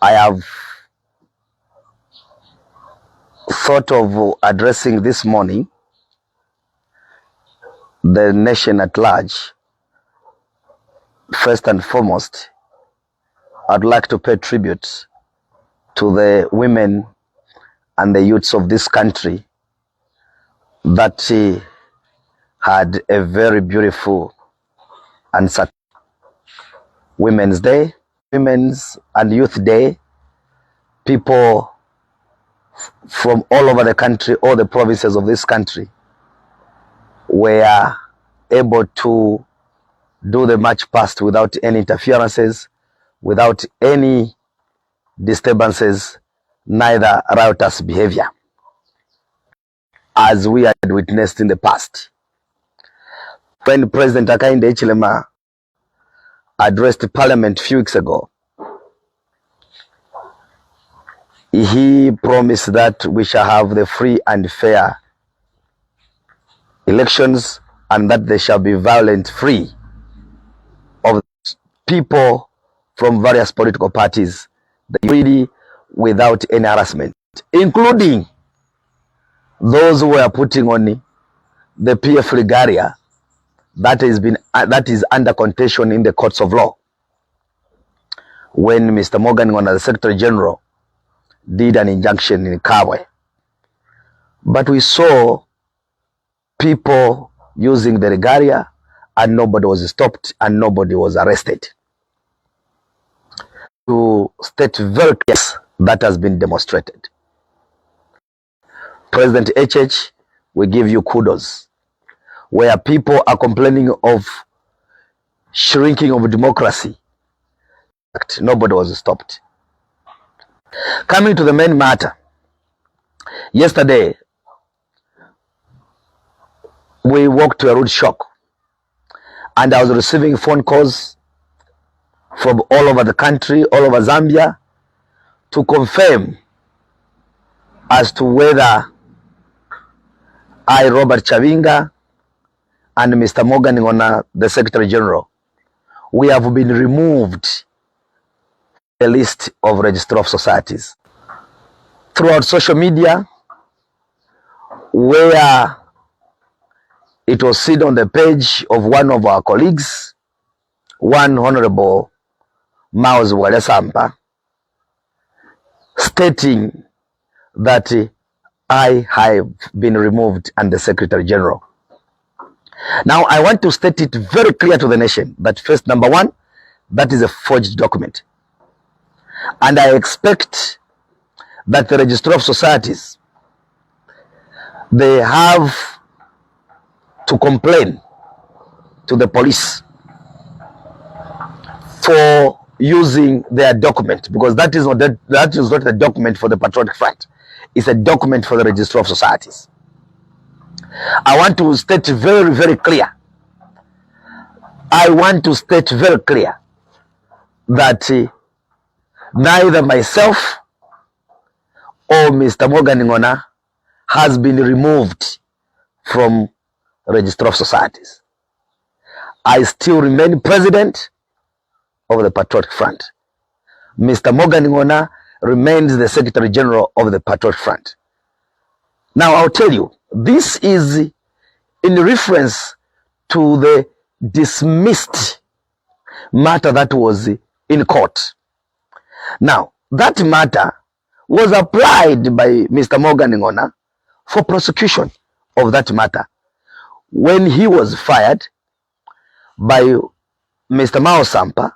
I have thought of addressing this morning the nation at large. First and foremost, I'd like to pay tribute to the women and the youths of this country that had a very beautiful and Women's Day, Women's and Youth Day. People from all over the country, all the provinces of this country, were able to do the march past without any interferences, without any disturbances, neither riotous behavior, as we had witnessed in the past. When President Hakainde Hichilema addressed Parliament a few weeks ago, he promised that we shall have the free and fair elections and that they shall be violent free of people from various political parties, really without any harassment, including those who were putting on the PF regalia that is under contention in the courts of law. When Mr. Morgan, the Secretary General, did an injunction in Kabwe. But we saw people using the regalia and nobody was stopped and nobody was arrested. To state very clearly, that has been demonstrated. President HH, we give you kudos. Where people are complaining of shrinking of democracy, nobody was stopped. Coming to the main matter, yesterday we woke to a rude shock, and I was receiving phone calls from all over the country, all over Zambia, to confirm as to whether I, Robert Chabinga, and Mr. Morgan, the Secretary General, we have been removed a list of registry of societies. Throughout social media, where it was seen on the page of one of our colleagues, one Honorable Miles Sampa, stating that I have been removed and the Secretary General. Now, I want to state it very clear to the nation that first, number one, that is a forged document. And I expect that the Registry of Societies, they have to complain to the police for using their document, because that is not a document for the Patriotic Front. It's a document for the Registry of Societies. I want to state very, very clear. I want to state very clear that neither myself or Mr. Morgan has been removed from Registry of Societies. I still remain president of the Patriotic Front. Mr. Morgan remains the Secretary General of the Patriotic Front. Now, I'll tell you, this is in reference to the dismissed matter that was in court. Now, that matter was applied by Mr. Morgan for prosecution of that matter when he was fired by Mr. Miles Sampa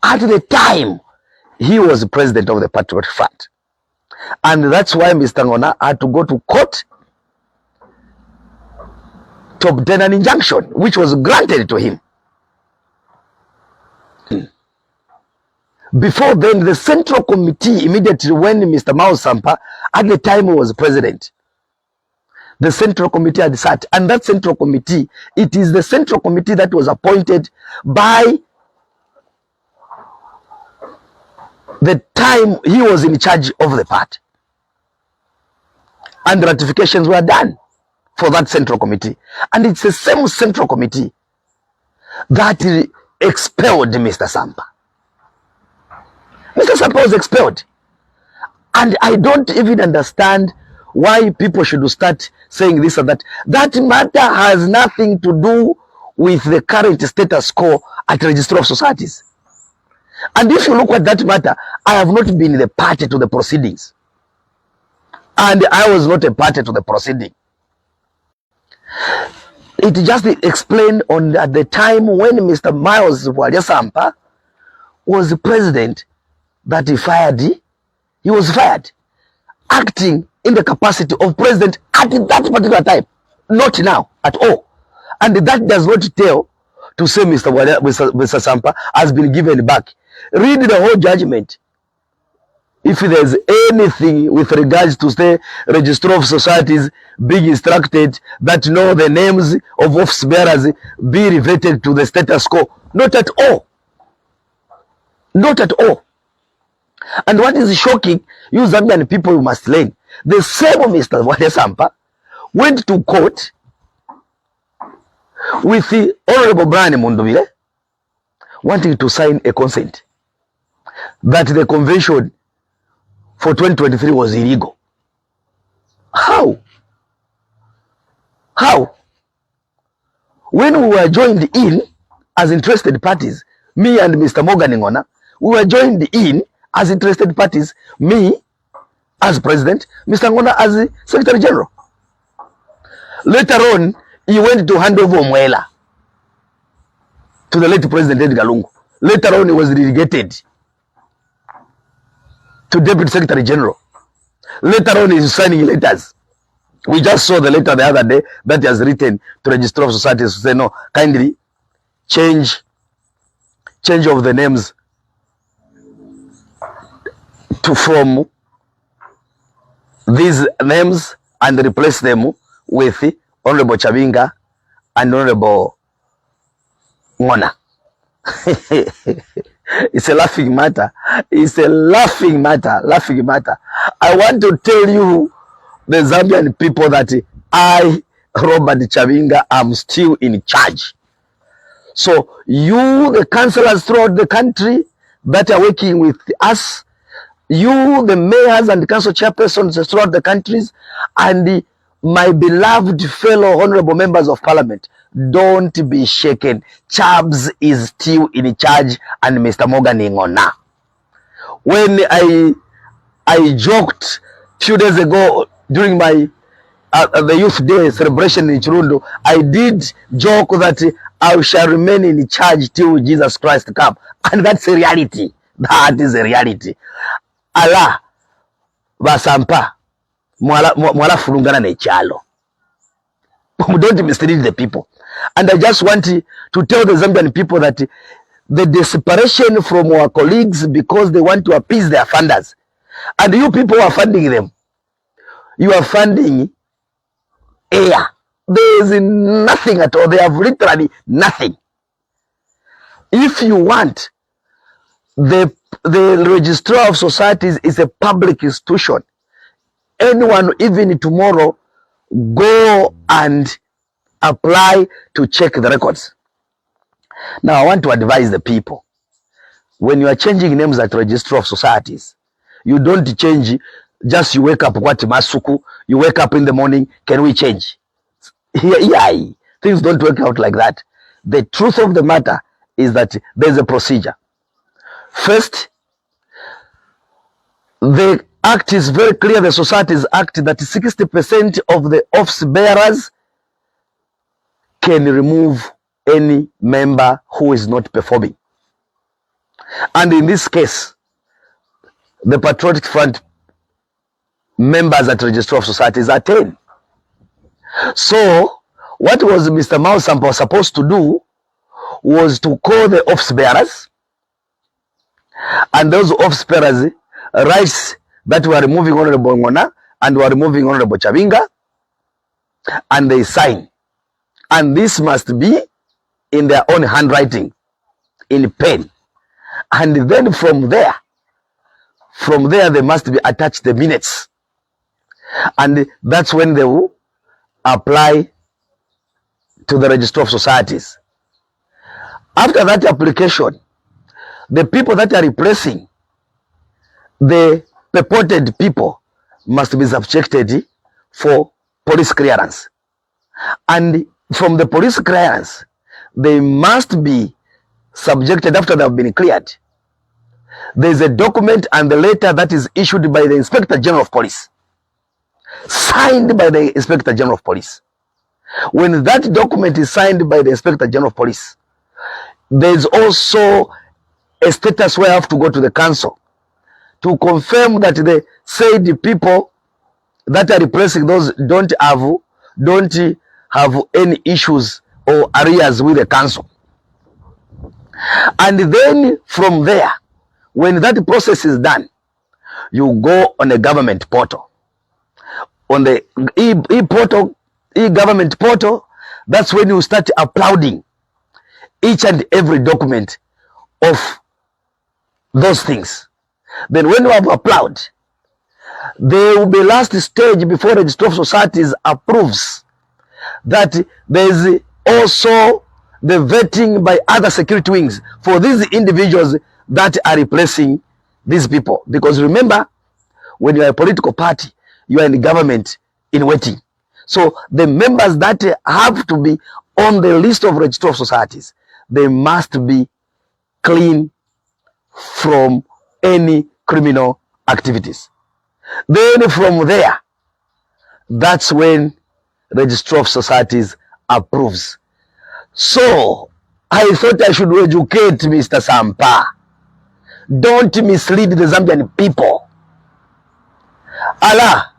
at the time he was president of the Patriotic Front. And that's why Mr. Ngona had to go to court to obtain an injunction, which was granted to him. Before then, the Central Committee, immediately when Mr. Miles Sampa, at the time he was president, the Central Committee had sat, and that Central Committee, it is the Central Committee that was appointed by the time he was in charge of the party. And ratifications were done for that Central Committee. And it's the same Central Committee that expelled Mr. Sampa. Mr. Mr. Sampa was expelled. And I don't even understand why people should start saying this or that. That matter has nothing to do with the current status quo at Registry of Societies. And if you look at that matter, I have not been the party to the proceedings. And I was not a party to the proceeding. It just explained on at the time when Mr. Miles Sampa was the president that he was fired, acting in the capacity of president at that particular time, not now at all. And that does not tell to say Mr. Sampa has been given back. Read the whole judgment. If there's anything with regards to the Registry of Societies being instructed that no, the names of office bearers be reverted to the status quo, not at all. Not at all. And what is shocking, you Zambian people must learn. The same Mr. Miles Sampa went to court with the Honorable Brian Mundubile wanting to sign a consent that the convention for 2023 was illegal. How? How? When we were joined in as interested parties, me and Mr. Morgan Ngona, we were joined in as interested parties, me as president, Mr. Ngona as Secretary General. Later on, he went to hand over Mwela to the late President Edgar Lungu. Later on, he was relegated to Deputy Secretary General. Later on, he's signing letters. We just saw the letter the other day that he has written to Registry of Societies to say, no, kindly change of the names from these names and replace them with Honorable Chabinga and Honorable Ngona. It's a laughing matter. It's a laughing matter. Laughing matter. I want to tell you, the Zambian people, that I, Robert Chabinga, am still in charge. So you, the councillors throughout the country that are working with us, you, the mayors and council chairpersons throughout the countries, and my beloved fellow honorable members of parliament, don't be shaken. Chabs is still in charge, and Mr. Morgan Ngona. When I joked a few days ago during my the Youth Day celebration in Chirundo, I did joke that I shall remain in charge till Jesus Christ come, and that's a reality. That is a reality. Allah Basampa mwala fulungana ne chalo. Don't mislead the people. And I just want to tell the Zambian people that the desperation from our colleagues because they want to appease their funders, and you people are funding them. You are funding air. There is nothing at all. They have literally nothing. If you want, the Registrar of Societies is a public institution. Anyone, even tomorrow, go and apply to check the records. Now, I want to advise the people. When you are changing names at Registry of Societies, you don't change, just you wake up, what Masuku, you wake up in the morning, can we change? Yeah, things don't work out like that. The truth of the matter is that there's a procedure. First, the act is very clear, the Societies Act, that 60% of the office bearers can remove any member who is not performing. And in this case, the Patriotic Front members at Registry of Societies are 10. So, what was Mr. Miles Sampa supposed to do was to call the office bearers, and those office bearers writes that we are removing Honorable Ngona and we are removing Honorable Chabinga, and they sign. And this must be in their own handwriting, in pen. And then from there they must be attached the minutes. And that's when they will apply to the Registry of Societies. After that application, the people that are replacing the purported people must be subjected for police clearance. And from the police clearance, they must be subjected after they have been cleared. There is a document and the letter that is issued by the Inspector General of Police, signed by the Inspector General of Police. When that document is signed by the Inspector General of Police, there is also a status where I have to go to the council to confirm that the said people that are replacing those don't have any issues or areas with the council. And then from there, when that process is done, you go on a government portal. On the e-government portal, that's when you start uploading each and every document of those things. Then when you have uploaded, there will be last stage before Registry of Societies approves that there is also the vetting by other security wings for these individuals that are replacing these people. Because remember, when you are a political party, you are in the government in waiting. So the members that have to be on the list of Registry of Societies, they must be clean from any criminal activities. Then from there, that's when Registry of Societies approves. So I thought I should educate Mr. Sampa. Don't mislead the Zambian people. Allah,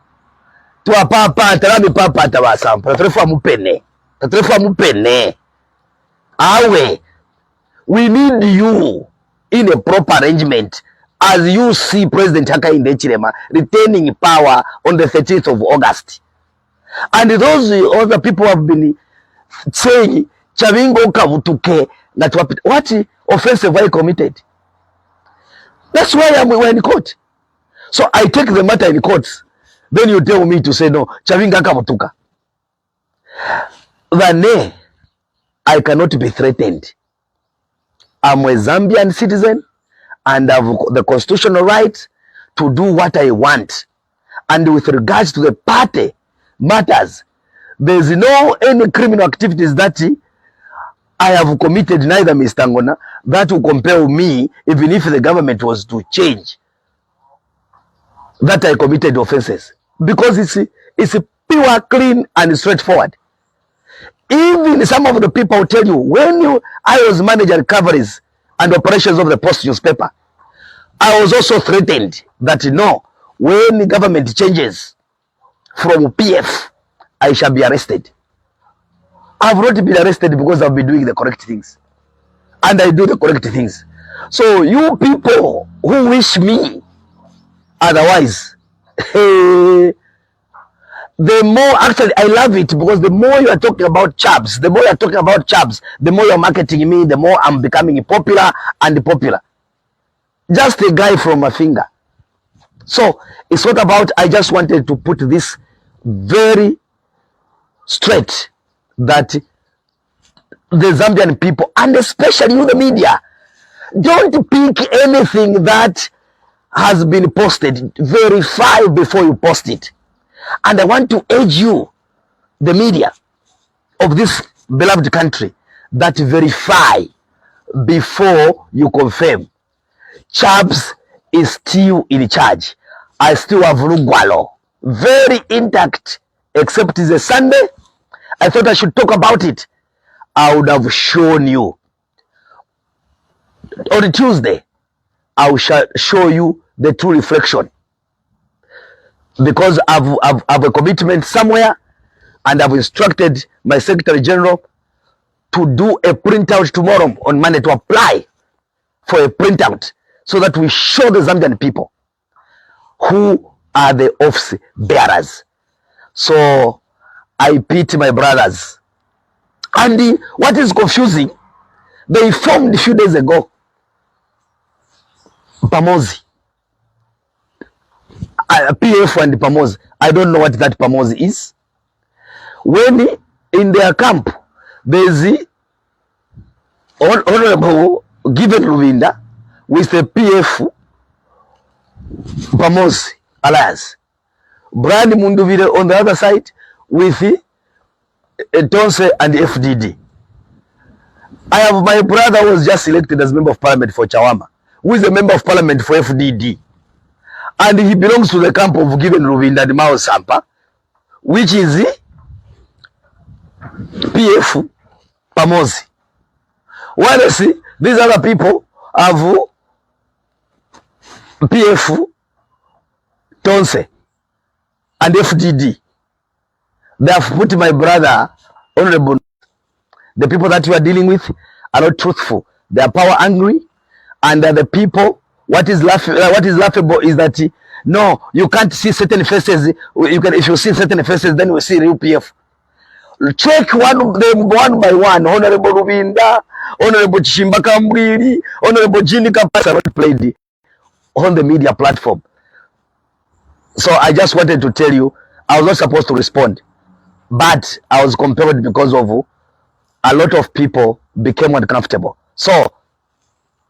tuwa papa, tarami papa tawa Sampa. Tatrefa mupene. Awe, we need you in a proper arrangement. As you see President Hakainde Hichilema retaining power on the 13th of August. And those other people have been saying, Chabinga kavutuke, what offense have I committed? That's why we're in court. So I take the matter in court. Then you tell me to say no, Chabinga kavutuka. Then I cannot be threatened. I'm a Zambian citizen and have the constitutional right to do what I want. And with regards to the party matters, there's no any criminal activities that I have committed, neither Mr. Ngona, that will compel me, even if the government was to change, that I committed offenses. Because it's pure, clean, and straightforward. Even some of the people will tell you, when I was managing recoveries and operations of the Post newspaper, I was also threatened that no, when the government changes from PF, I shall be arrested. I've not been arrested because I've been doing the correct things. And I do the correct things. So you people who wish me otherwise, the more, actually I love it, because the more you are talking about Chabs, the more you're marketing me, the more I'm becoming popular and popular. Just a guy from a finger. So it's not about, I just wanted to put this very straight, that the Zambian people, and especially you, the media, don't pick anything that has been posted. Verify before you post it. And I want to urge you, the media of this beloved country, that verify before you confirm. Chabs is still in charge. I still have Lugwalo very intact, except it's a Sunday. I thought I should talk about it. I would have shown you. On Tuesday, I will show you the true reflection. Because I've a commitment somewhere, and I've instructed my Secretary General to do a printout tomorrow on Monday, to apply for a printout, so that we show the Zambian people who are the office bearers. So I pity my brothers. And what is confusing, they formed a few days ago Pamozi, PF and Pamozi. I don't know what that Pamozi is. When in their camp there's the Honorable Given Ruvinda with the PF Pamosi Alliance. Brand Munduvire on the other side with Tonse and FDD. I have my brother who was just elected as member of parliament for Chawama, who is a member of parliament for FDD. And he belongs to the camp of Given Ruvinda and Miles Sampa, which is PF Pamosi. While see, these other people have PF Tonse and FDD. They have put my brother honorable. The people that you are dealing with are not truthful. They are power hungry, and the people. What is laughable is that no, you can't see certain faces. You can, if you see certain faces, then we see real PF. Check one of them one by one. Honorable Ruvinda, Honorable Chimbaka Mbwiri, Honorable Jini Kapasa not played on the media platform. So I just wanted to tell you, I was not supposed to respond, but I was compelled because of a lot of people became uncomfortable. So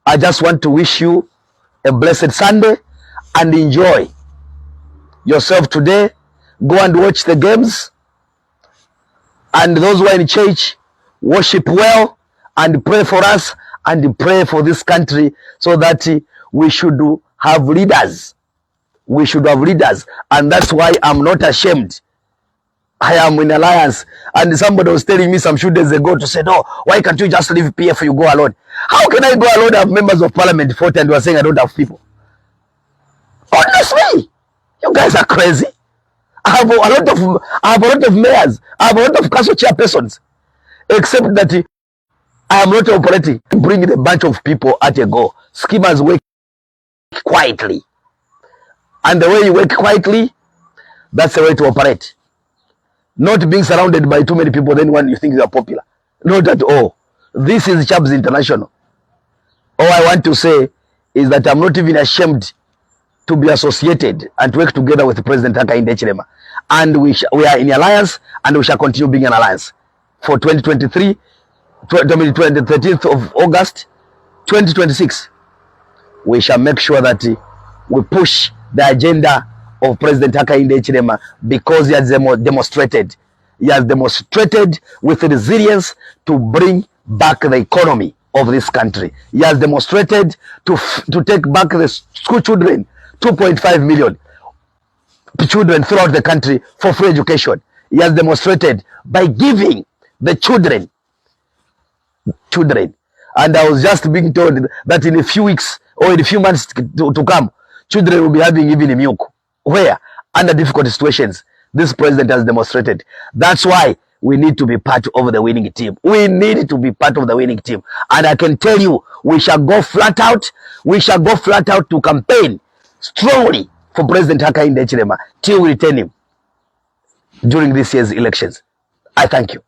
I just want to wish you a blessed Sunday and enjoy yourself today. Go and watch the games. And those who are in church, worship well and pray for us and pray for this country so that we should have leaders. We should have leaders. And that's why I'm not ashamed. I am in alliance. And somebody was telling me some few days ago to say, no, why can't you just leave PF, you go alone? How can I go alone? I have members of parliament fought and you are saying I don't have people. Honestly, you guys are crazy. I have a lot of mayors. I have a lot of council chairpersons. Except that I am not operating. Bringing a bunch of people at a go. Schemers work quietly. And the way you work quietly, that's the way to operate. Not being surrounded by too many people, then when you think you are popular. Not at all. This is Chabs International. All I want to say is that I'm not even ashamed to be associated and to work together with President Hakainde Hichilema. And we are in alliance, and we shall continue being an alliance for 2023, 13th of August, 2026. We shall make sure that we push the agenda of President Hakainde Hichilema because he has demonstrated. He has demonstrated with resilience to bring back the economy of this country. He has demonstrated to take back the school children, 2.5 million children throughout the country for free education. He has demonstrated by giving the children. And I was just being told that in a few weeks or in a few months to come, children will be having even milk. Where? Under difficult situations. This president has demonstrated. That's why we need to be part of the winning team. We need to be part of the winning team. And I can tell you, we shall go flat out. We shall go flat out to campaign strongly for President Hakainde Hichilema till we return him during this year's elections. I thank you.